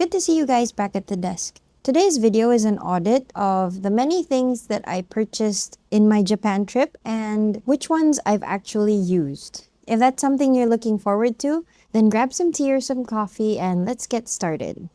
Good to see you guys back at the desk. Today's video is an audit of the many things that I purchased in my Japan trip and which ones I've actually used. If that's something you're looking forward to, then grab some tea or some coffee and let's get started.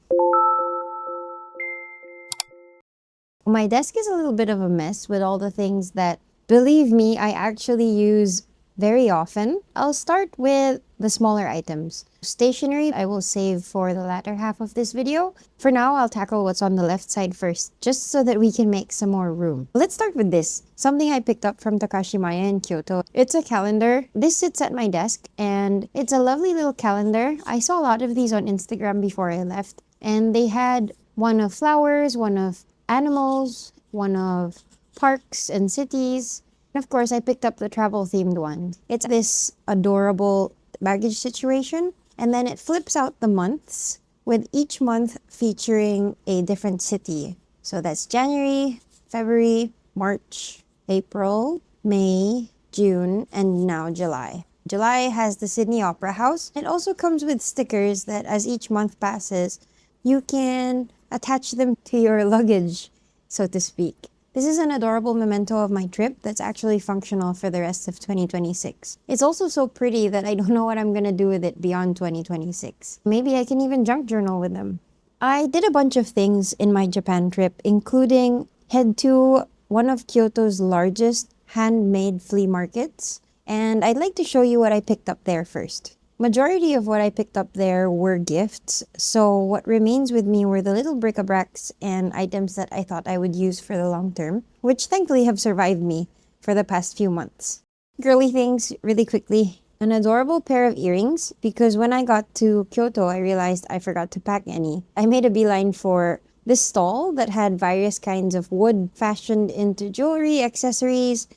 My desk is a little bit of a mess with all the things that, believe me, I actually use very often. I'll start with the smaller items. Stationery, I will save for the latter half of this video. For now, I'll tackle what's on the left side first, just so that we can make some more room. Let's start with this, something I picked up from Takashimaya in Kyoto. It's a calendar. This sits at my desk, and it's a lovely little calendar. I saw a lot of these on Instagram before I left, and they had one of flowers, one of animals, one of parks and cities. And of course, I picked up the travel-themed one. It's this adorable baggage situation, and then it flips out the months, with each month featuring a different city. So that's January, February, March, April, May, June, and now July. July has the Sydney Opera House. It also comes with stickers that as each month passes, you can attach them to your luggage, so to speak. This is an adorable memento of my trip that's actually functional for the rest of 2026. It's also so pretty that I don't know what I'm gonna do with it beyond 2026. Maybe I can even junk journal with them. I did a bunch of things in my Japan trip, including head to one of Kyoto's largest handmade flea markets, and I'd like to show you what I picked up there first. Majority of what I picked up there were gifts, so what remains with me were the little bric-a-bracs and items that I thought I would use for the long term, which thankfully have survived me for the past few months. Girly things, really quickly. An adorable pair of earrings, because when I got to Kyoto, I realized I forgot to pack any. I made a beeline for this stall that had various kinds of wood fashioned into jewelry, accessories,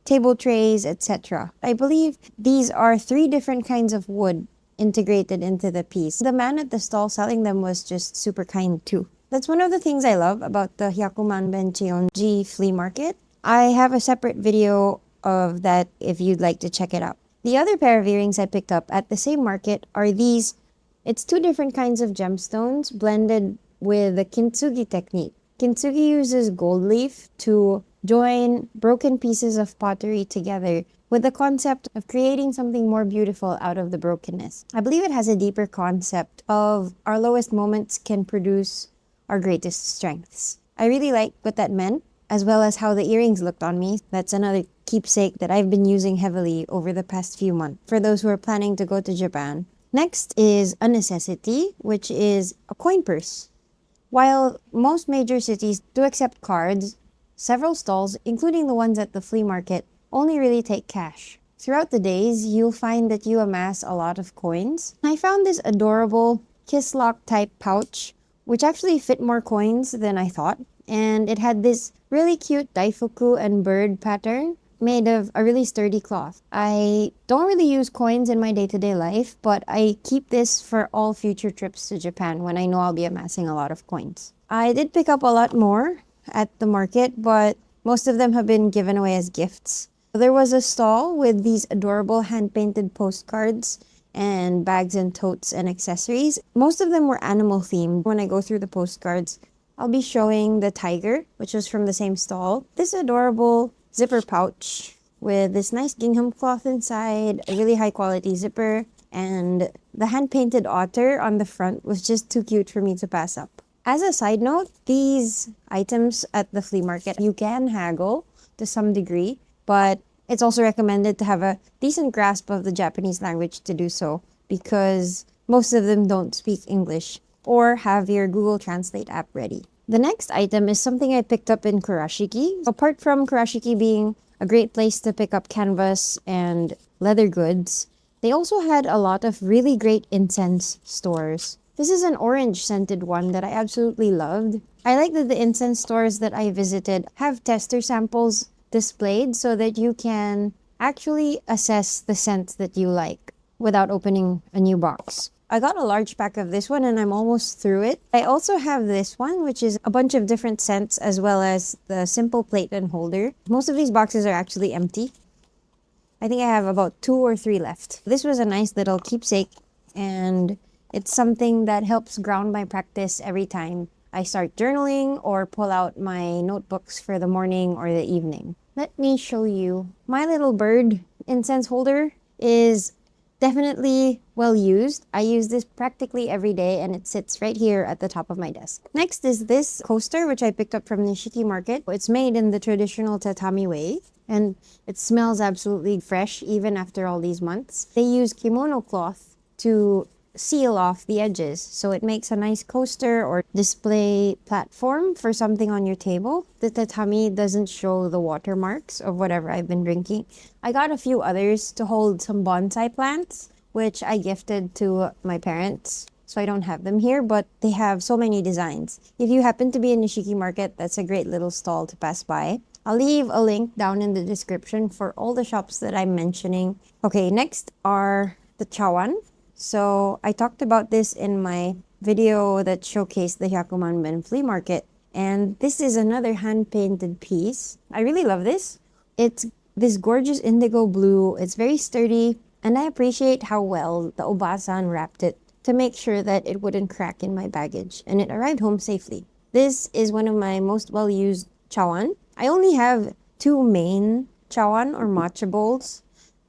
table trays, etc. I believe these are 3 different kinds of wood integrated into the piece. The man at the stall selling them was just super kind too. That's one of the things I love about the Hyakumanben Chionji flea market. I have a separate video of that if you'd like to check it out. The other pair of earrings I picked up at the same market are these. It's 2 different kinds of gemstones blended with the kintsugi technique. Kintsugi uses gold leaf to join broken pieces of pottery together with the concept of creating something more beautiful out of the brokenness. I believe it has a deeper concept of our lowest moments can produce our greatest strengths. I really like what that meant, as well as how the earrings looked on me. That's another keepsake that I've been using heavily over the past few months for those who are planning to go to Japan. Next is a necessity, which is a coin purse. While most major cities do accept cards, several stalls, including the ones at the flea market, only really take cash. Throughout the days, you'll find that you amass a lot of coins. I found this adorable kiss lock type pouch, which actually fit more coins than I thought. And it had this really cute daifuku and bird pattern made of a really sturdy cloth. I don't really use coins in my day-to-day life, but I keep this for all future trips to Japan when I know I'll be amassing a lot of coins. I did pick up a lot more at the market, but most of them have been given away as gifts. There was a stall with these adorable hand-painted postcards and bags and totes and accessories. Most of them were animal themed. When I go through the postcards, I'll be showing the tiger, which was from the same stall. This adorable zipper pouch with this nice gingham cloth inside, a really high quality zipper, and the hand-painted otter on the front was just too cute for me to pass up. As a side note, these items at the flea market, you can haggle to some degree, but it's also recommended to have a decent grasp of the Japanese language to do so, because most of them don't speak English, or have your Google Translate app ready. The next item is something I picked up in Kurashiki. Apart from Kurashiki being a great place to pick up canvas and leather goods, they also had a lot of really great incense stores. This is an orange scented one that I absolutely loved. I like that the incense stores that I visited have tester samples displayed so that you can actually assess the scent that you like without opening a new box. I got a large pack of this one and I'm almost through it. I also have this one, which is a bunch of different scents as well as the simple plate and holder. Most of these boxes are actually empty. I think I have about 2 or 3 left. This was a nice little keepsake and It's something that helps ground my practice every time I start journaling or pull out my notebooks for the morning or the evening. Let me show you. My little bird incense holder is definitely well used. I use this practically every day and it sits right here at the top of my desk. Next is this coaster, which I picked up from Nishiki Market. It's made in the traditional tatami way and it smells absolutely fresh even after all these months. They use kimono cloth to seal off the edges, so it makes a nice coaster or display platform for something on your table. The tatami doesn't show the watermarks of whatever I've been drinking. I got a few others to hold some bonsai plants, which I gifted to my parents, so I don't have them here, but they have so many designs. If you happen to be in Nishiki Market, that's a great little stall to pass by. I'll leave a link down in the description for all the shops that I'm mentioning. Okay, next are the chawan. So I talked about this in my video that showcased the Hyakumanben flea market. And this is another hand-painted piece. I really love this. It's this gorgeous indigo blue. It's very sturdy. And I appreciate how well the obasan wrapped it to make sure that it wouldn't crack in my baggage. And it arrived home safely. This is one of my most well-used chawan. I only have two main chawan or matcha bowls.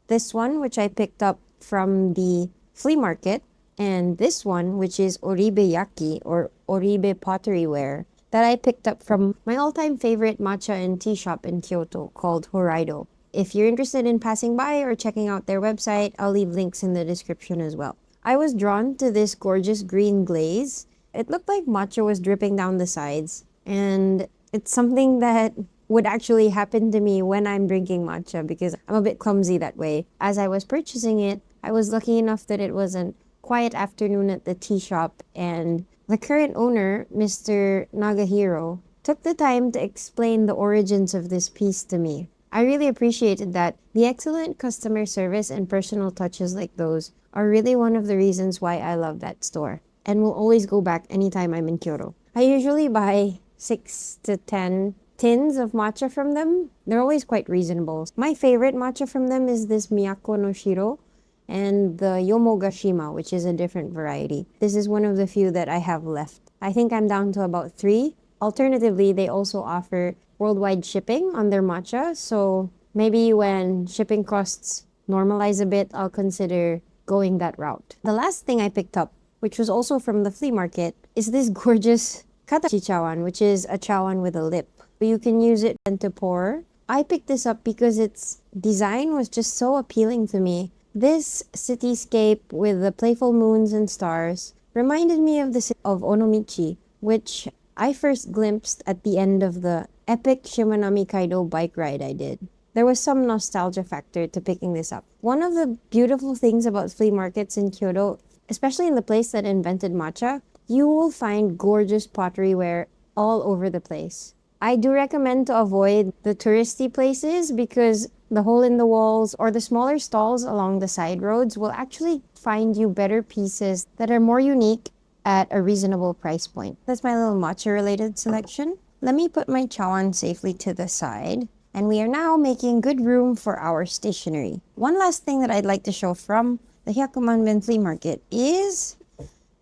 This one, which I picked up from the flea market, and this one, which is oribe yaki or oribe potteryware, that I picked up from my all-time favorite matcha and tea shop in Kyoto called Horaido. If you're interested in passing by or checking out their website, I'll leave links in the description as well. I was drawn to this gorgeous green glaze. It looked like matcha was dripping down the sides, and it's something that would actually happen to me when I'm drinking matcha because I'm a bit clumsy that way. As I was purchasing it, I was lucky enough that it was a quiet afternoon at the tea shop, and the current owner, Mr. Nagahiro, took the time to explain the origins of this piece to me. I really appreciated that. The excellent customer service and personal touches like those are really one of the reasons why I love that store and will always go back anytime I'm in Kyoto. I usually buy 6 to 10 tins of matcha from them. They're always quite reasonable. My favorite matcha from them is this Miyako no Shiro and the Yomogashima, which is a different variety. This is one of the few that I have left. I think I'm down to about 3. Alternatively, they also offer worldwide shipping on their matcha, so maybe when shipping costs normalize a bit, I'll consider going that route. The last thing I picked up, which was also from the flea market, is this gorgeous katachi chawan, which is a chawan with a lip. You can use it to pour. I picked this up because its design was just so appealing to me. This cityscape with the playful moons and stars reminded me of the city of Onomichi, which I first glimpsed at the end of the epic Shimanami Kaido bike ride I did. There was some nostalgia factor to picking this up. One of the beautiful things about flea markets in Kyoto, especially in the place that invented matcha, you will find gorgeous potteryware all over the place. I do recommend to avoid the touristy places because the hole in the walls or the smaller stalls along the side roads will actually find you better pieces that are more unique at a reasonable price point. That's my little matcha related selection. Let me put my chawan safely to the side. And we are now making good room for our stationery. One last thing that I'd like to show from the Hyakumanben flea market is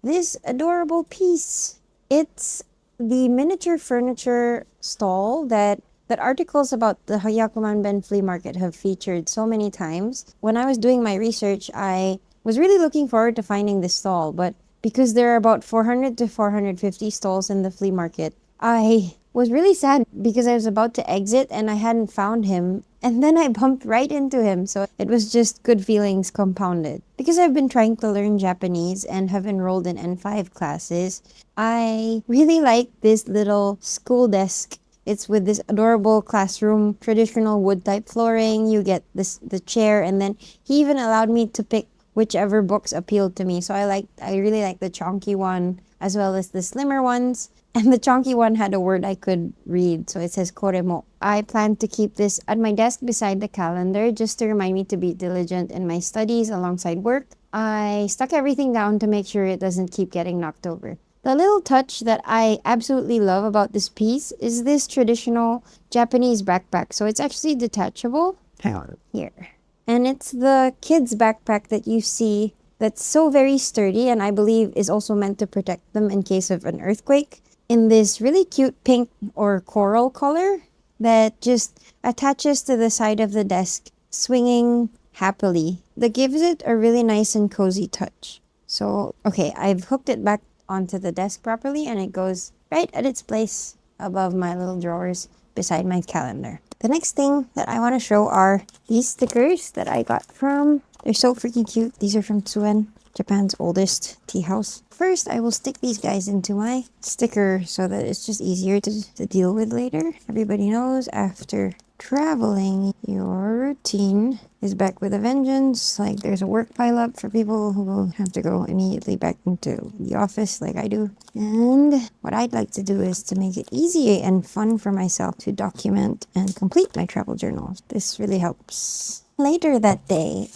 this adorable piece. It's the miniature furniture stall that articles about the Hyakumanben flea market have featured so many times. When I was doing my research, I was really looking forward to finding this stall, but because there are about 400 to 450 stalls in the flea market, I was really sad because I was about to exit and I hadn't found him. And then I bumped right into him. So it was just good feelings compounded. Because I've been trying to learn Japanese and have enrolled in N5 classes, I really like this little school desk. It's with this adorable classroom, traditional wood type flooring. You get the chair, and then he even allowed me to pick whichever books appealed to me. So I really like the chunky one as well as the slimmer ones. And the chunky one had a word I could read, so it says koremo. I plan to keep this at my desk beside the calendar just to remind me to be diligent in my studies alongside work. I stuck everything down to make sure it doesn't keep getting knocked over. The little touch that I absolutely love about this piece is this traditional Japanese backpack. So it's actually detachable. Hang on. Here. And it's the kids' backpack that you see that's so very sturdy, and I believe is also meant to protect them in case of an earthquake, in this really cute pink or coral color that just attaches to the side of the desk, swinging happily. That gives it a really nice and cozy touch. So, okay, I've hooked it back onto the desk properly, and it goes right at its place above my little drawers beside my calendar. The next thing that I want to show are these stickers that I got from... They're so freaking cute. These are from Tsuen, Japan's oldest tea house. First, I will stick these guys into my sticker so that it's just easier to deal with later. Everybody knows after traveling, your routine is back with a vengeance. Like, there's a work pile up for people who will have to go immediately back into the office like I do. And what I'd like to do is to make it easy and fun for myself to document and complete my travel journals. This really helps. Later that day,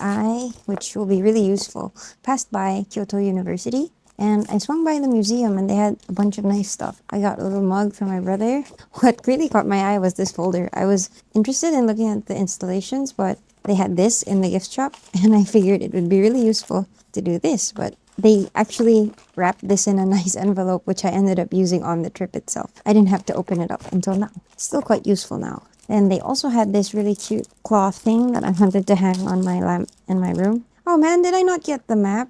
which will be really useful, passed by Kyoto University. And I swung by the museum and they had a bunch of nice stuff. I got a little mug for my brother. What really caught my eye was this folder. I was interested in looking at the installations, but they had this in the gift shop and I figured it would be really useful to do this. But they actually wrapped this in a nice envelope, which I ended up using on the trip itself. I didn't have to open it up until now. It's still quite useful now. And they also had this really cute cloth thing that I wanted to hang on my lamp in my room. Oh man, did I not get the map?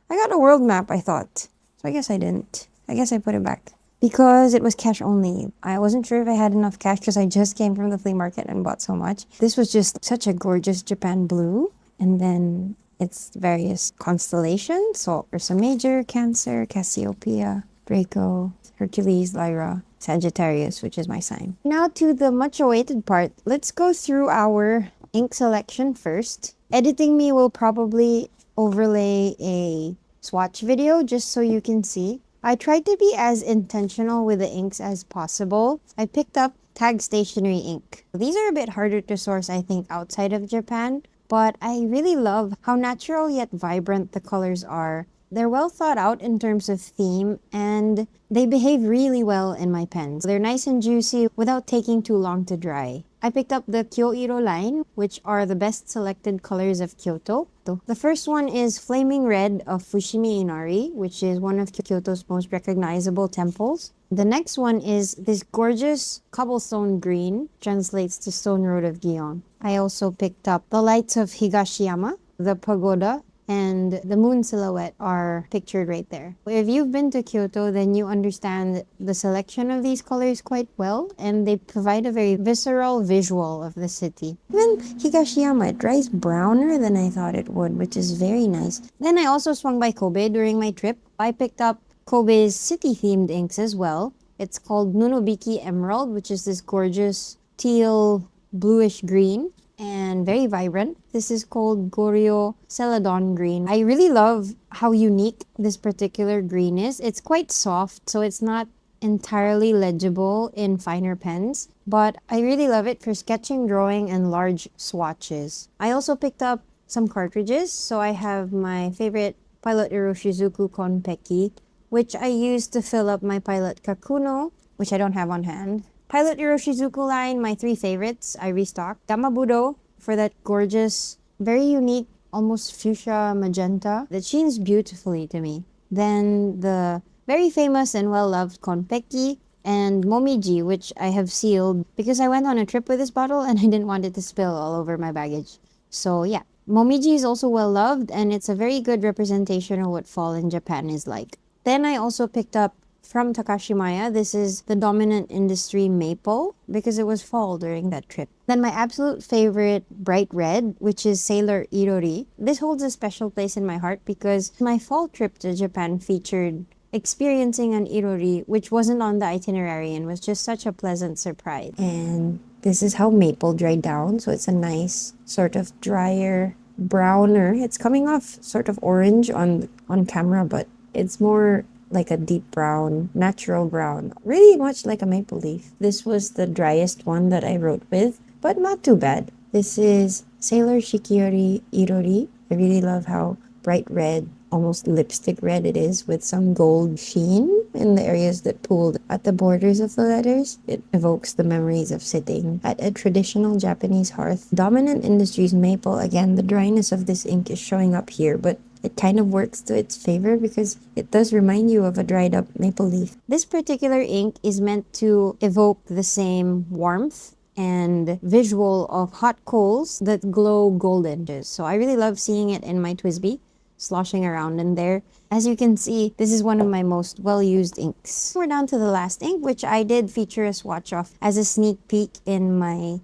I got a world map, I thought. So I guess I didn't. I guess I put it back. Because it was cash only. I wasn't sure if I had enough cash because I just came from the flea market and bought so much. This was just such a gorgeous Japan blue. And then its various constellations. So Ursa Major, Cancer, Cassiopeia, Draco, Hercules, Lyra, Sagittarius, which is my sign. Now to the much awaited part. Let's go through our ink selection first. Editing me will probably overlay a swatch video just so you can see. I tried to be as intentional with the inks as possible. I picked up Tag Stationery ink. These are a bit harder to source, I think, outside of Japan, but I really love how natural yet vibrant the colors are. They're well thought out in terms of theme, and they behave really well in my pens. They're nice and juicy without taking too long to dry. I picked up the Kyoto line, which are the best selected colors of Kyoto. The first one is Flaming Red of Fushimi Inari, which is one of Kyoto's most recognizable temples. The next one is this gorgeous cobblestone green, translates to Stone Road of Gion. I also picked up the lights of Higashiyama, the pagoda, and the moon silhouette are pictured right there. If you've been to Kyoto, then you understand the selection of these colors quite well, and they provide a very visceral visual of the city. Even Higashiyama, it dries browner than I thought it would, which is very nice. Then I also swung by Kobe during my trip. I picked up Kobe's city-themed inks as well. It's called Nunobiki Emerald, which is this gorgeous teal bluish green and very vibrant. This is called Goryo Celadon Green. I really love how unique this particular green is. It's quite soft, so it's not entirely legible in finer pens, but I really love it for sketching, drawing, and large swatches. I also picked up some cartridges, so I have my favorite Pilot Iroshizuku Konpeki, which I use to fill up my Pilot Kakuno, which I don't have on hand. Pilot Iroshizuku line, my three favorites, I restocked. Damabudo for that gorgeous, very unique, almost fuchsia magenta that sheens beautifully to me. Then the very famous and well-loved Konpeki and Momiji, which I have sealed because I went on a trip with this bottle and I didn't want it to spill all over my baggage. So yeah, Momiji is also well-loved and it's a very good representation of what fall in Japan is like. Then I also picked up from Takashimaya, this is the dominant industry maple because it was fall during that trip. Then my absolute favorite bright red, which is Sailor Irori. This holds a special place in my heart because my fall trip to Japan featured experiencing an Irori which wasn't on the itinerary and was just such a pleasant surprise. And this is how maple dried down, so it's a nice sort of drier, browner. It's coming off sort of orange on camera, but it's more like a deep brown, natural brown, really much like a maple leaf. This was the driest one that I wrote with, but not too bad. This is Sailor Shikiori Irori. I really love how bright red, almost lipstick red it is with some gold sheen in the areas that pooled at the borders of the letters. It evokes the memories of sitting at a traditional Japanese hearth. Dominant Industries maple, again, the dryness of this ink is showing up here, but it kind of works to its favor because it does remind you of a dried up maple leaf. This particular ink is meant to evoke the same warmth and visual of hot coals that glow golden. So I really love seeing it in my TWSBI, sloshing around in there. As you can see, this is one of my most well-used inks. We're down to the last ink, which I did feature a swatch of as a sneak peek in my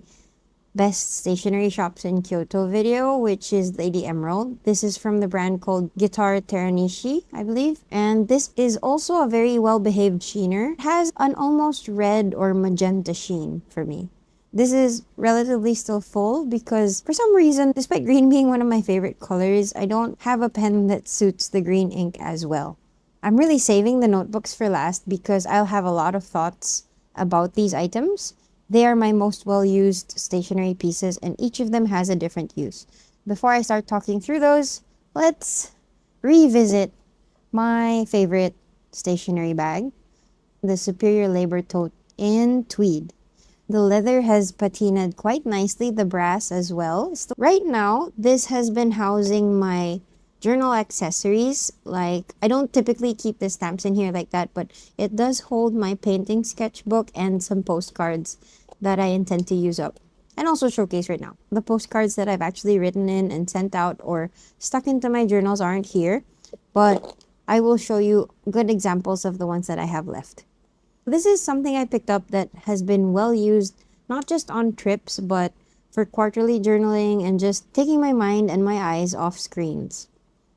best stationery shops in Kyoto video, which is Lady Emerald. This is from the brand called Guitar Teranishi, I believe. And this is also a very well-behaved sheener. It has an almost red or magenta sheen for me. This is relatively still full because for some reason, despite green being one of my favorite colors, I don't have a pen that suits the green ink as well. I'm really saving the notebooks for last because I'll have a lot of thoughts about these items. They are my most well-used stationery pieces and each of them has a different use. Before I start talking through those, let's revisit my favorite stationery bag, the Superior Labor Tote in tweed. The leather has patinaed quite nicely, the brass as well. So right now, this has been housing my journal accessories. Like, I don't typically keep the stamps in here like that, but it does hold my painting sketchbook and some postcards that I intend to use up and also showcase right now. The postcards that I've actually written in and sent out or stuck into my journals aren't here, but I will show you good examples of the ones that I have left. This is something I picked up that has been well used, not just on trips, but for quarterly journaling and just taking my mind and my eyes off screens.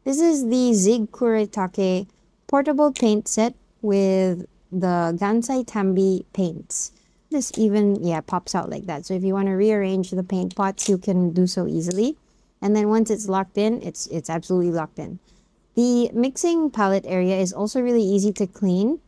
This is the Zig Kuretake portable paint set with the Gansai Tambi paints. This even, pops out like that. So if you want to rearrange the paint pots, you can do so easily. And then once it's locked in, it's absolutely locked in. The mixing palette area is also really easy to clean.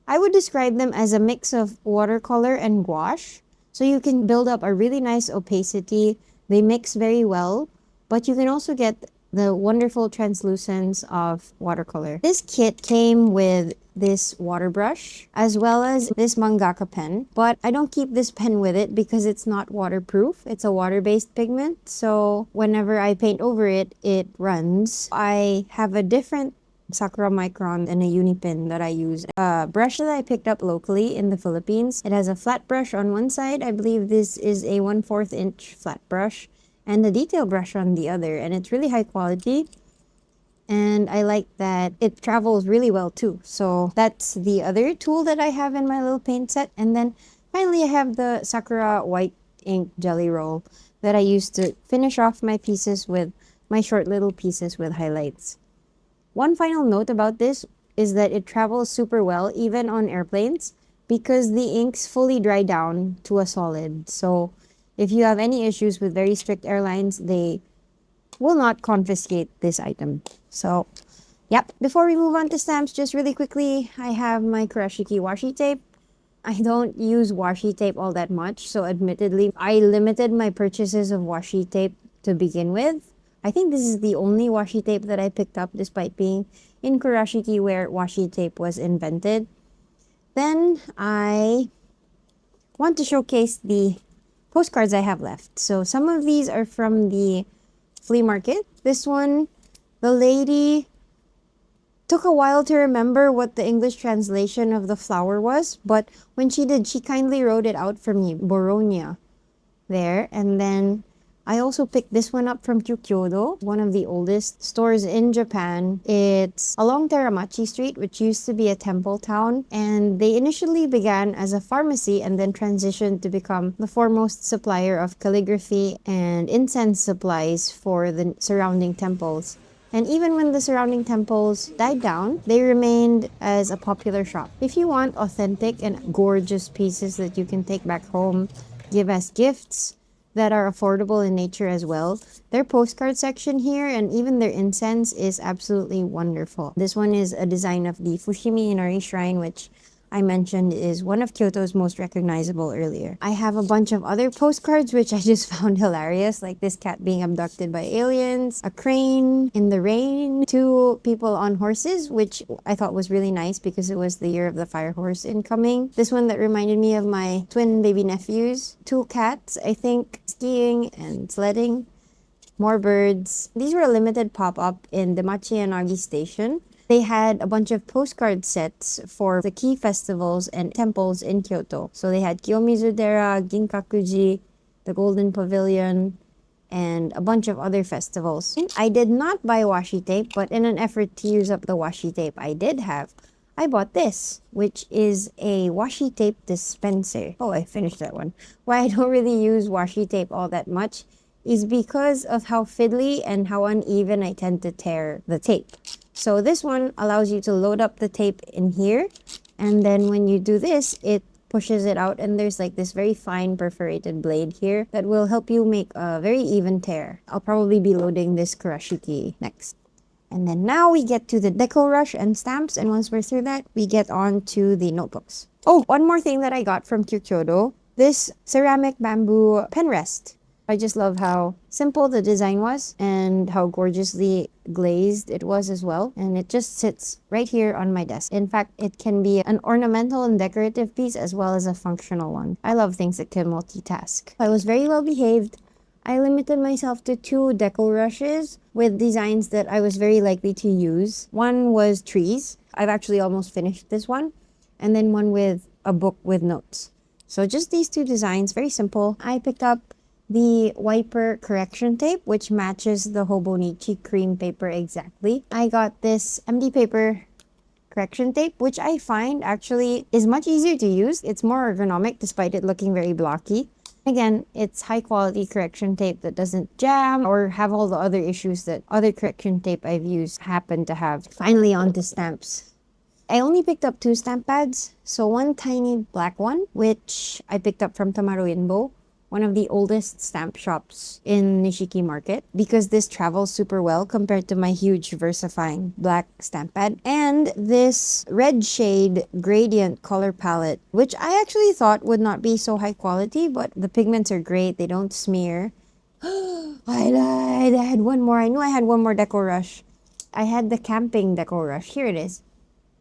I would describe them as a mix of watercolor and gouache. So you can build up a really nice opacity. They mix very well, but you can also get the wonderful translucence of watercolor. This kit came with this water brush as well as this mangaka pen, but I don't keep this pen with it because it's not waterproof. It's a water-based pigment, so whenever I paint over it, it runs. I have a different Sakura Micron and a Unipin that I use. A brush that I picked up locally in the Philippines. It has a flat brush on one side. I believe this is a 1/4 inch flat brush and a detail brush on the other, and it's really high quality. And I like that it travels really well too. So that's the other tool that I have in my little paint set. And then finally I have the Sakura white ink jelly roll that I use to finish off my pieces with my short little pieces with highlights. One final note about this is that it travels super well even on airplanes because the inks fully dry down to a solid. So if you have any issues with very strict airlines, they will not confiscate this item. So, yep. Before we move on to stamps, just really quickly, I have my Kurashiki washi tape. I don't use washi tape all that much, so admittedly, I limited my purchases of washi tape to begin with. I think this is the only washi tape that I picked up despite being in Kurashiki where washi tape was invented. Then I want to showcase the postcards I have left. So some of these are from the flea market. This one, the lady took a while to remember what the English translation of the flower was, but when she did, she kindly wrote it out for me, Boronia, there. And then I also picked this one up from Kyoto, one of the oldest stores in Japan. It's along Teramachi Street, which used to be a temple town, and they initially began as a pharmacy and then transitioned to become the foremost supplier of calligraphy and incense supplies for the surrounding temples. And even when the surrounding temples died down, they remained as a popular shop. If you want authentic and gorgeous pieces that you can take back home, give as gifts, that are affordable in nature as well. Their postcard section here and even their incense is absolutely wonderful. This one is a design of the Fushimi Inari Shrine, which I mentioned is one of Kyoto's most recognizable earlier. I have a bunch of other postcards which I just found hilarious, like this cat being abducted by aliens, a crane in the rain, 2 people on horses, which I thought was really nice because it was the year of the fire horse incoming. This one that reminded me of my twin baby nephews, 2 cats, I think, skiing and sledding. More birds. These were a limited pop-up in the Matcha station. They had a bunch of postcard sets for the key festivals and temples in Kyoto. So they had Kiyomizu-dera, Ginkakuji, the Golden Pavilion, and a bunch of other festivals. I did not buy washi tape, but in an effort to use up the washi tape I did have, I bought this, which is a washi tape dispenser. Oh, I finished that one. Why I don't really use washi tape all that much is because of how fiddly and how uneven I tend to tear the tape. So this one allows you to load up the tape in here, and then when you do this, it pushes it out, and there's like this very fine perforated blade here that will help you make a very even tear. I'll probably be loading this kurashiki next. And then now we get to the deco rush and stamps, and once we're through that, we get on to the notebooks. Oh, one more thing that I got from Kyoto, this ceramic bamboo pen rest. I just love how simple the design was and how gorgeously glazed it was as well. And it just sits right here on my desk. In fact, it can be an ornamental and decorative piece as well as a functional one. I love things that can multitask. I was very well behaved. I limited myself to 2 deco rushes with designs that I was very likely to use. One was trees. I've actually almost finished this one. And then one with a book with notes. So just these 2 designs, very simple. I picked up the wiper correction tape, which matches the Hobonichi cream paper exactly. I got this MD paper correction tape, which I find actually is much easier to use. It's more ergonomic despite it looking very blocky. Again, it's high quality correction tape that doesn't jam or have all the other issues that other correction tape I've used happen to have. Finally, on to stamps. I only picked up 2 stamp pads. So one tiny black one, which I picked up from Tamaru, one of the oldest stamp shops in Nishiki Market, because this travels super well compared to my huge VersaFine black stamp pad. And this red shade gradient color palette, which I actually thought would not be so high quality, but the pigments are great. They don't smear. I lied. I had one more. I knew I had one more deco rush. I had the camping deco rush. Here it is.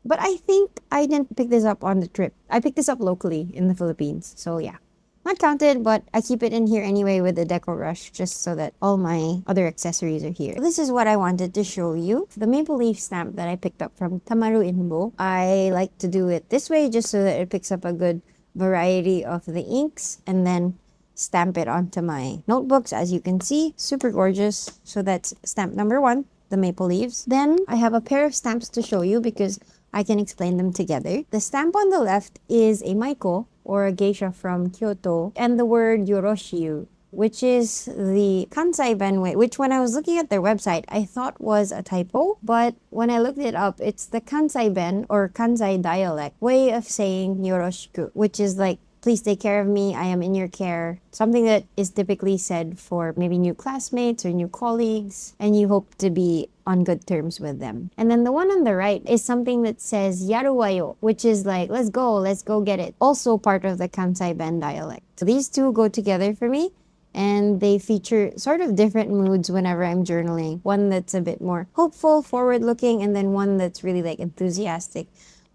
But I think I didn't pick this up on the trip. I picked this up locally in the Philippines. So yeah. Not counted, but I keep it in here anyway with the deco rush just so that all my other accessories are here. This is what I wanted to show you. The maple leaf stamp that I picked up from Tamaru. I like to do it this way just so that it picks up a good variety of the inks and then stamp it onto my notebooks. As you can see, super gorgeous. So that's stamp number 1, the maple leaves. Then I have a pair of stamps to show you because I can explain them together. The stamp on the left is a maiko, or a geisha from Kyoto, and the word yoroshiu, which is the Kansai Ben way, which when I was looking at their website, I thought was a typo, but when I looked it up, it's the Kansai Ben, or Kansai dialect, way of saying yoroshiku, which is like, please take care of me, I am in your care. Something that is typically said for maybe new classmates or new colleagues, and you hope to be on good terms with them. And then the one on the right is something that says yaruwayo, which is like, let's go get it. Also part of the Kansai Ben dialect. So these 2 go together for me, and they feature sort of different moods whenever I'm journaling. One that's a bit more hopeful, forward-looking, and then one that's really like enthusiastic,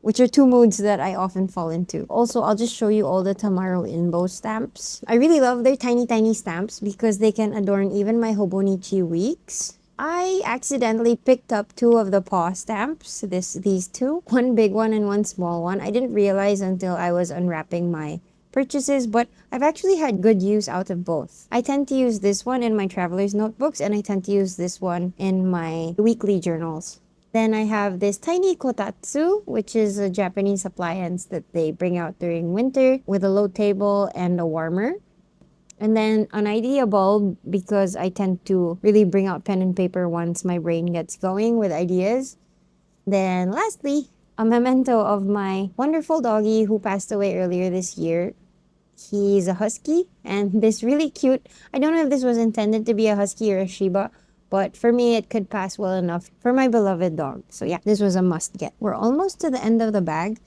which are 2 moods that I often fall into. Also, I'll just show you all the Tamaru stamps. I really love their tiny stamps because they can adorn even my Hobonichi weeks. I accidentally picked up 2 of the paw stamps, these 2. One big one and one small one. I didn't realize until I was unwrapping my purchases, but I've actually had good use out of both. I tend to use this one in my traveler's notebooks, and I tend to use this one in my weekly journals. Then I have this tiny kotatsu, which is a Japanese appliance that they bring out during winter with a low table and a warmer. And then an idea bulb, because I tend to really bring out pen and paper once my brain gets going with ideas. Then lastly, a memento of my wonderful doggy who passed away earlier this year. He's a husky, and this really cute, I don't know if this was intended to be a husky or a Shiba, but for me, it could pass well enough for my beloved dog. So yeah, this was a must get. We're almost to the end of the bag.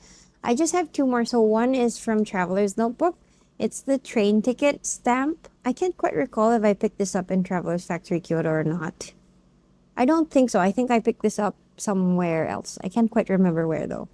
I just have 2 more. So one is from Traveler's Notebook. It's the train ticket stamp. I can't quite recall if I picked this up in Traveler's Factory Kyoto or not. I don't think so. I think I picked this up somewhere else. I can't quite remember where though.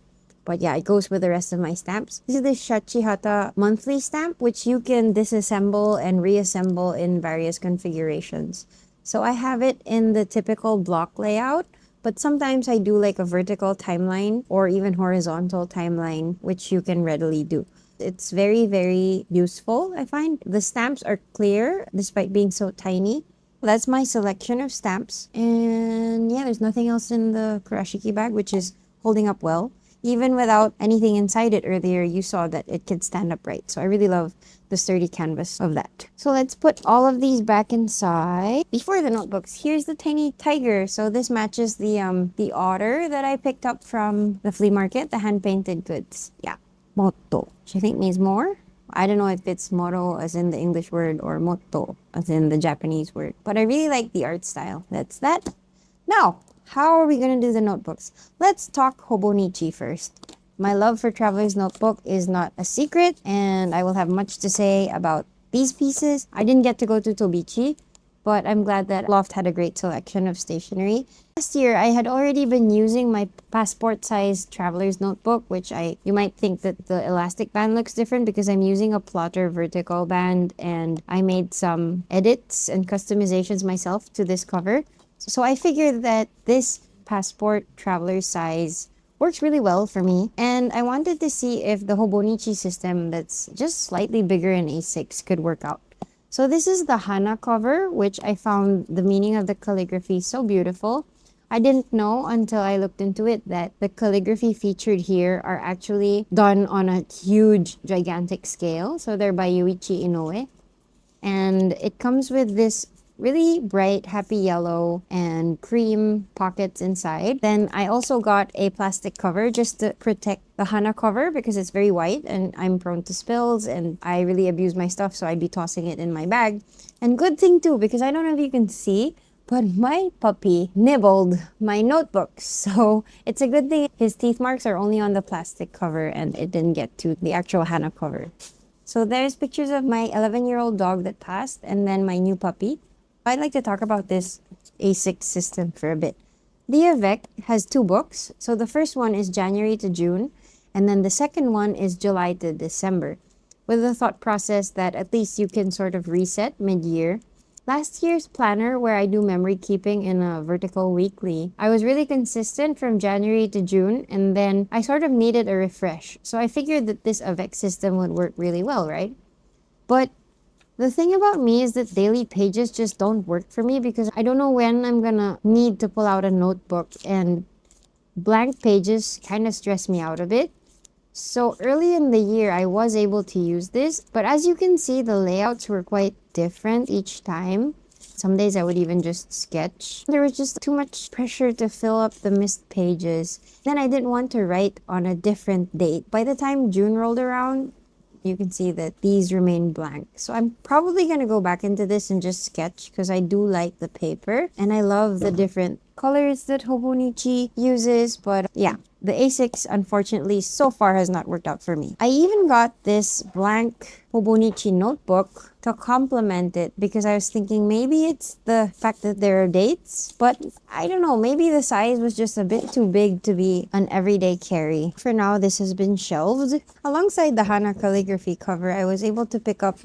But yeah, it goes with the rest of my stamps. This is the Shachihata monthly stamp, which you can disassemble and reassemble in various configurations. So I have it in the typical block layout, but sometimes I do like a vertical timeline or even horizontal timeline, which you can readily do. It's very, very useful, I find. The stamps are clear despite being so tiny. That's my selection of stamps. And yeah, there's nothing else in the kurashiki bag, which is holding up well. Even without anything inside it earlier, you saw that it could stand upright. So I really love the sturdy canvas of that. So let's put all of these back inside. Before the notebooks, here's the tiny tiger. So this matches the otter that I picked up from the flea market, the hand-painted goods. Yeah, motto, which I think means more. I don't know if it's moro as in the English word or motto as in the Japanese word, but I really like the art style. That's that. Now, how are we going to do the notebooks? Let's talk Hobonichi first. My love for Traveler's Notebook is not a secret, and I will have much to say about these pieces. I didn't get to go to Tobichi, but I'm glad that Loft had a great selection of stationery. Last year, I had already been using my passport-sized Traveler's Notebook, which you might think that the elastic band looks different because I'm using a plotter vertical band, and I made some edits and customizations myself to this cover. So I figured that this passport traveler size works really well for me. And I wanted to see if the Hobonichi system that's just slightly bigger in A6 could work out. So this is the Hana cover, which I found the meaning of the calligraphy so beautiful. I didn't know until I looked into it that the calligraphy featured here are actually done on a huge, gigantic scale. So they're by Yuichi Inoue. And it comes with this really bright, happy yellow and cream pockets inside. Then I also got a plastic cover just to protect the Hana cover because it's very white and I'm prone to spills and I really abuse my stuff, so I'd be tossing it in my bag. And good thing too, because I don't know if you can see, but my puppy nibbled my notebook. So it's a good thing his teeth marks are only on the plastic cover and it didn't get to the actual Hana cover. So there's pictures of my 11-year-old dog that passed and then my new puppy. I'd like to talk about this A6 system for a bit. The Avec has two books. So the first one is January to June, and then the second one is July to December, with the thought process that at least you can sort of reset mid-year. Last year's planner, where I do memory keeping in a vertical weekly, I was really consistent from January to June, and then I sort of needed a refresh. So I figured that this Avec system would work really well, right? But the thing about me is that daily pages just don't work for me because I don't know when I'm gonna need to pull out a notebook, and blank pages kind of stress me out a bit. So early in the year, I was able to use this, but as you can see, the layouts were quite different each time. Some days I would even just sketch. There was just too much pressure to fill up the missed pages. Then I didn't want to write on a different date. By the time June rolled around, you can see that these remain blank. So I'm probably going to go back into this and just sketch because I do like the paper and I love the different colors that Hobonichi uses. But yeah, the A6 unfortunately so far has not worked out for me. I even got this blank Hobonichi notebook to complement it because I was thinking maybe it's the fact that there are dates, but I don't know, maybe the size was just a bit too big to be an everyday carry. For now, this has been shelved. Alongside the Hana calligraphy cover, I was able to pick up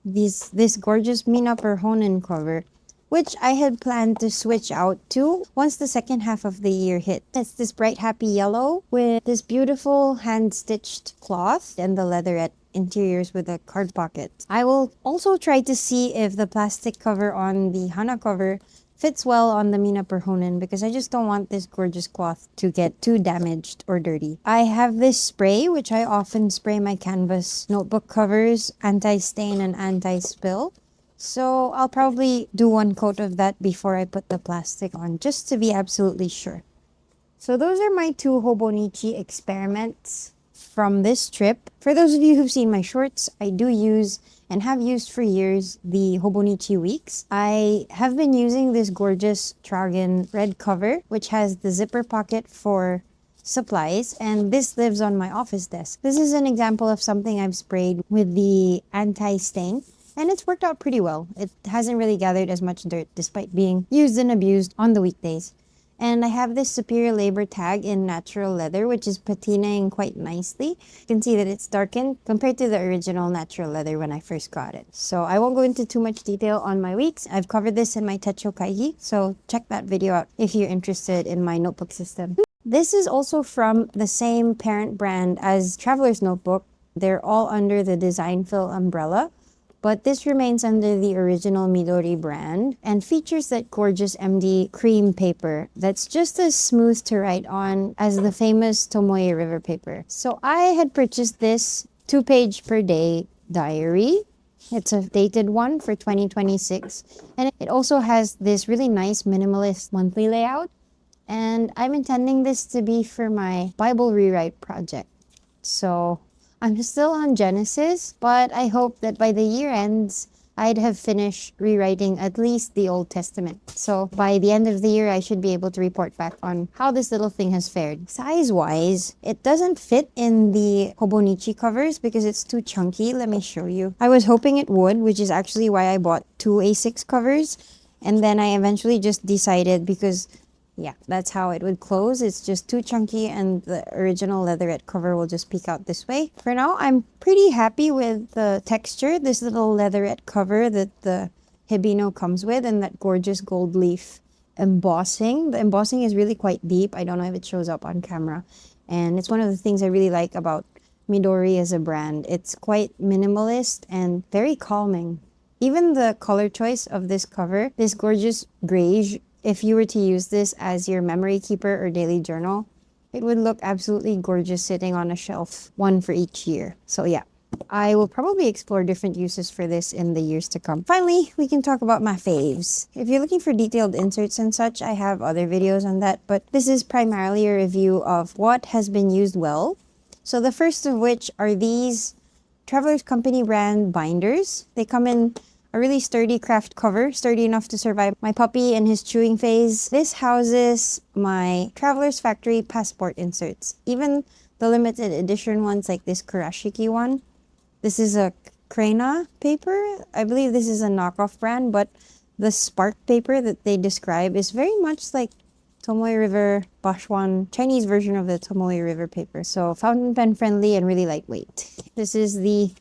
this gorgeous Mina per Honen cover, which I had planned to switch out to once the second half of the year hit. It's this bright happy yellow with this beautiful hand-stitched cloth and the leatherette interiors with the card pockets. I will also try to see if the plastic cover on the Hana cover fits well on the Mina Perhonen because I just don't want this gorgeous cloth to get too damaged or dirty. I have this spray, which I often spray my canvas notebook covers, anti-stain and anti-spill. So I'll probably do one coat of that before I put the plastic on, just to be absolutely sure. So those are my two Hobonichi experiments from this trip. For those of you who've seen my shorts, I do use and have used for years the Hobonichi Weeks. I have been using this gorgeous Tragen red cover, which has the zipper pocket for supplies, and this lives on my office desk. This is an example of something I've sprayed with the anti-stain, and it's worked out pretty well. It hasn't really gathered as much dirt despite being used and abused on the weekdays. And I have this superior labor tag in natural leather, which is patinaing quite nicely. You can see that it's darkened compared to the original natural leather when I first got it. So I won't go into too much detail on my weeks. I've covered this in my Techo Kaigi, so check that video out if you're interested in my notebook system. This is also from the same parent brand as Traveler's Notebook. They're all under the Designfil umbrella. But this remains under the original Midori brand and features that gorgeous MD cream paper that's just as smooth to write on as the famous Tomoe River paper. So I had purchased this 2-page per day diary. It's a dated one for 2026. And it also has this really nice minimalist monthly layout. And I'm intending this to be for my Bible rewrite project. So I'm still on Genesis, but I hope that by the year ends, I'd have finished rewriting at least the Old Testament. So by the end of the year, I should be able to report back on how this little thing has fared. Size-wise, it doesn't fit in the Hobonichi covers because it's too chunky. Let me show you. I was hoping it would, which is actually why I bought 2 A6 covers. And then I eventually just decided because yeah, that's how it would close. It's just too chunky and the original leatherette cover will just peek out this way. For now, I'm pretty happy with the texture. This little leatherette cover that the Hibino comes with and that gorgeous gold leaf embossing. The embossing is really quite deep. I don't know if it shows up on camera. And it's one of the things I really like about Midori as a brand. It's quite minimalist and very calming. Even the color choice of this cover, this gorgeous grayish, if you were to use this as your memory keeper or daily journal, it would look absolutely gorgeous sitting on a shelf, one for each year. So yeah, I will probably explore different uses for this in the years to come. Finally, we can talk about my faves. If you're looking for detailed inserts and such, I have other videos on that, but this is primarily a review of what has been used well. So the first of which are these Traveler's Company brand binders. They come in a really sturdy craft cover, sturdy enough to survive my puppy and his chewing phase. This houses my Traveler's Factory passport inserts. Even the limited edition ones like this Kurashiki one. This is a Krena paper. I believe this is a knockoff brand, but the spark paper that they describe is very much like Tomoe River Bashuan, Chinese version of the Tomoe River paper. So fountain pen friendly and really lightweight. This is the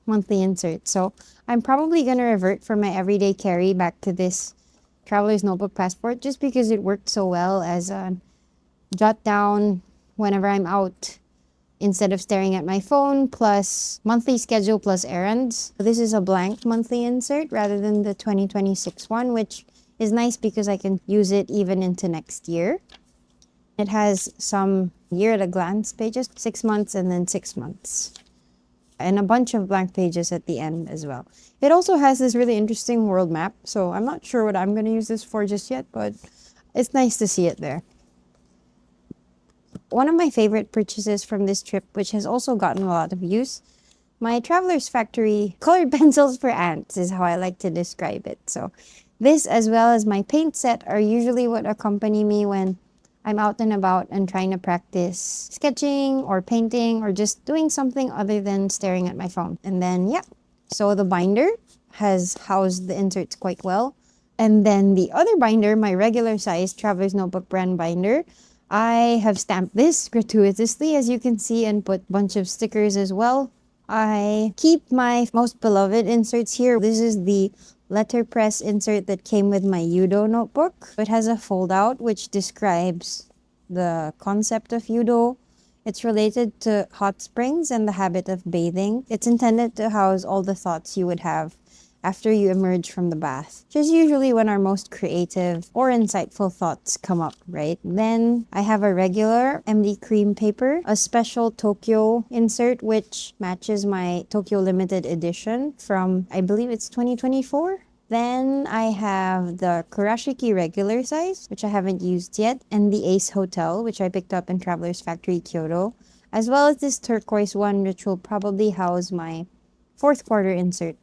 monthly insert. So I'm probably going to revert from my everyday carry back to this Traveler's Notebook passport just because it worked so well as a jot down whenever I'm out instead of staring at my phone, plus monthly schedule plus errands. This is a blank monthly insert rather than the 2026 one, which is nice because I can use it even into next year. It has some year at a glance pages, 6 months and then 6 months. And a bunch of blank pages at the end as well. It also has this really interesting world map, so I'm not sure what I'm going to use this for just yet, but it's nice to see it there. One of my favorite purchases from this trip, which has also gotten a lot of use, my Traveler's Factory colored pencils for ants is how I like to describe it. So this, as well as my paint set, are usually what accompany me when I'm out and about and trying to practice sketching or painting or just doing something other than staring at my phone. And then, yeah, so the binder has housed the inserts quite well. And then the other binder, my regular size Traveler's Notebook brand binder, I have stamped this gratuitously, as you can see, and put a bunch of stickers as well. I keep my most beloved inserts here. This is the letterpress insert that came with my Yudo notebook. It has a fold out which describes the concept of Yudo. It's related to hot springs and the habit of bathing. It's intended to house all the thoughts you would have after you emerge from the bath, which is usually when our most creative or insightful thoughts come up, right? Then I have a regular MD cream paper, a special Tokyo insert, which matches my Tokyo limited edition from, I believe it's 2024. Then I have the Kurashiki regular size, which I haven't used yet, and the Ace Hotel, which I picked up in Traveler's Factory Kyoto, as well as this turquoise one, which will probably house my fourth quarter insert.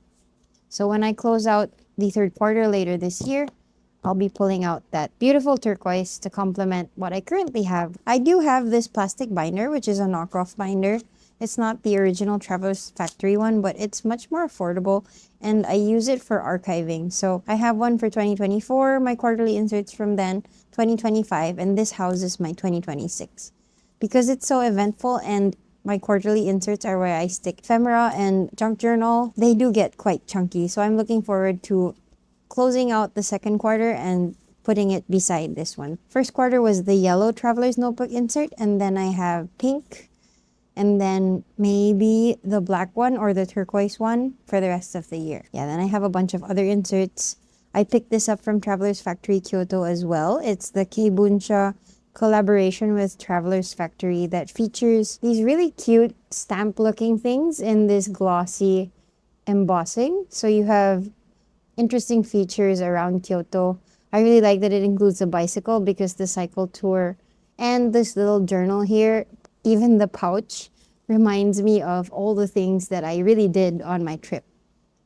So when I close out the third quarter later this year, I'll be pulling out that beautiful turquoise to complement what I currently have. I do have this plastic binder, which is a knockoff binder. It's not the original Traveler's Factory one, but it's much more affordable, and I use it for archiving. So I have one for 2024, my quarterly inserts from then, 2025, and this houses my 2026. Because it's so eventful and my quarterly inserts are where I stick ephemera and junk journal, they do get quite chunky. So I'm looking forward to closing out the second quarter and putting it beside this one. First quarter was the yellow Traveler's Notebook insert, and then I have pink, and then maybe the black one or the turquoise one for the rest of the year. Yeah, then I have a bunch of other inserts. I picked this up from Traveler's Factory Kyoto as well. It's the Keibunsha collaboration with Traveler's Factory that features these really cute stamp-looking things in this glossy embossing. So you have interesting features around Kyoto. I really like that it includes a bicycle because the cycle tour and this little journal here, even the pouch, reminds me of all the things that I really did on my trip.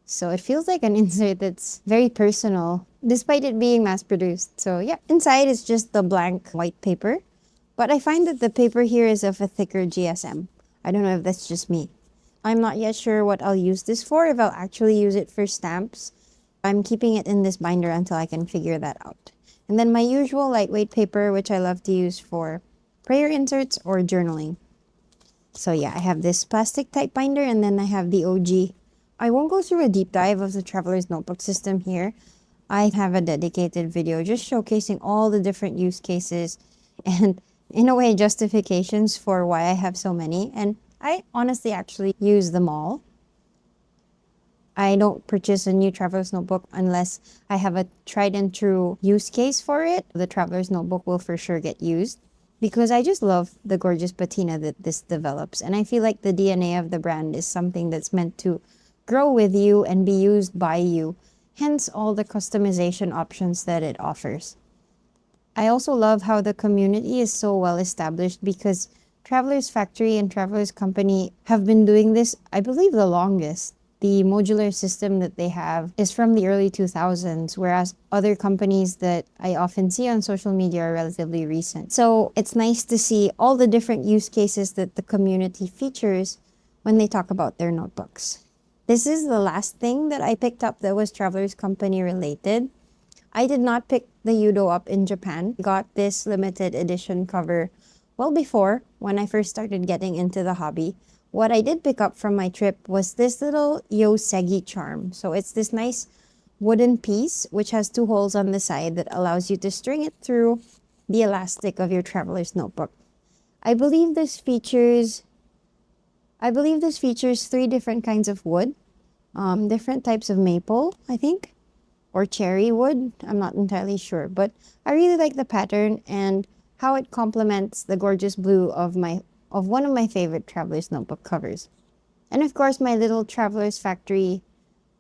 So it feels like an insert that's very personal, despite it being mass-produced. So yeah, inside is just the blank white paper. But I find that the paper here is of a thicker GSM. I don't know if that's just me. I'm not yet sure what I'll use this for, if I'll actually use it for stamps. I'm keeping it in this binder until I can figure that out. And then my usual lightweight paper, which I love to use for prayer inserts or journaling. So yeah, I have this plastic type binder, and then I have the OG. I won't go through a deep dive of the Traveler's Notebook system here. I have a dedicated video just showcasing all the different use cases and, in a way, justifications for why I have so many. And I honestly actually use them all. I don't purchase a new Traveler's Notebook unless I have a tried and true use case for it. The Traveler's Notebook will for sure get used because I just love the gorgeous patina that this develops. And I feel like the DNA of the brand is something that's meant to grow with you and be used by you, hence all the customization options that it offers. I also love how the community is so well established because Traveler's Factory and Traveler's Company have been doing this, I believe, the longest. The modular system that they have is from the early 2000s, whereas other companies that I often see on social media are relatively recent. So it's nice to see all the different use cases that the community features when they talk about their notebooks. This is the last thing that I picked up that was Traveler's Company related. I did not pick the Yudo up in Japan. I got this limited edition cover well before, when I first started getting into the hobby. What I did pick up from my trip was this little Yosegi charm. So it's this nice wooden piece which has 2 holes on the side that allows you to string it through the elastic of your Traveler's Notebook. I believe this features 3 different kinds of wood, different types of maple, I think, or cherry wood. I'm not entirely sure, but I really like the pattern and how it complements the gorgeous blue of one of my favorite Traveler's Notebook covers. And of course, my little Traveler's Factory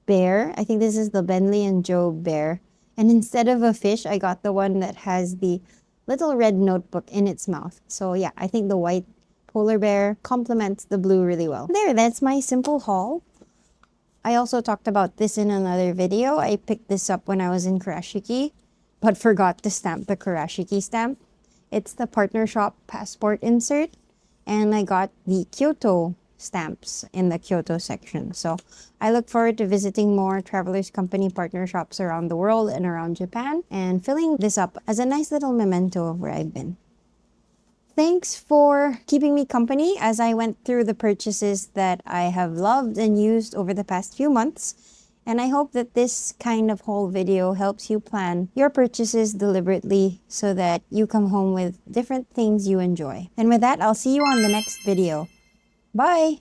bear. I think this is the Bentley and Joe bear. And instead of a fish, I got the one that has the little red notebook in its mouth. So yeah, I think the white polar bear complements the blue really well. There, that's my simple haul. I also talked about this in another video. I picked this up when I was in Kurashiki, but forgot to stamp the Kurashiki stamp. It's the Partner Shop passport insert. And I got the Kyoto stamps in the Kyoto section. So I look forward to visiting more Traveler's Company partner shops around the world and around Japan and filling this up as a nice little memento of where I've been. Thanks for keeping me company as I went through the purchases that I have loved and used over the past few months. And I hope that this kind of whole video helps you plan your purchases deliberately so that you come home with different things you enjoy. And with that, I'll see you on the next video. Bye!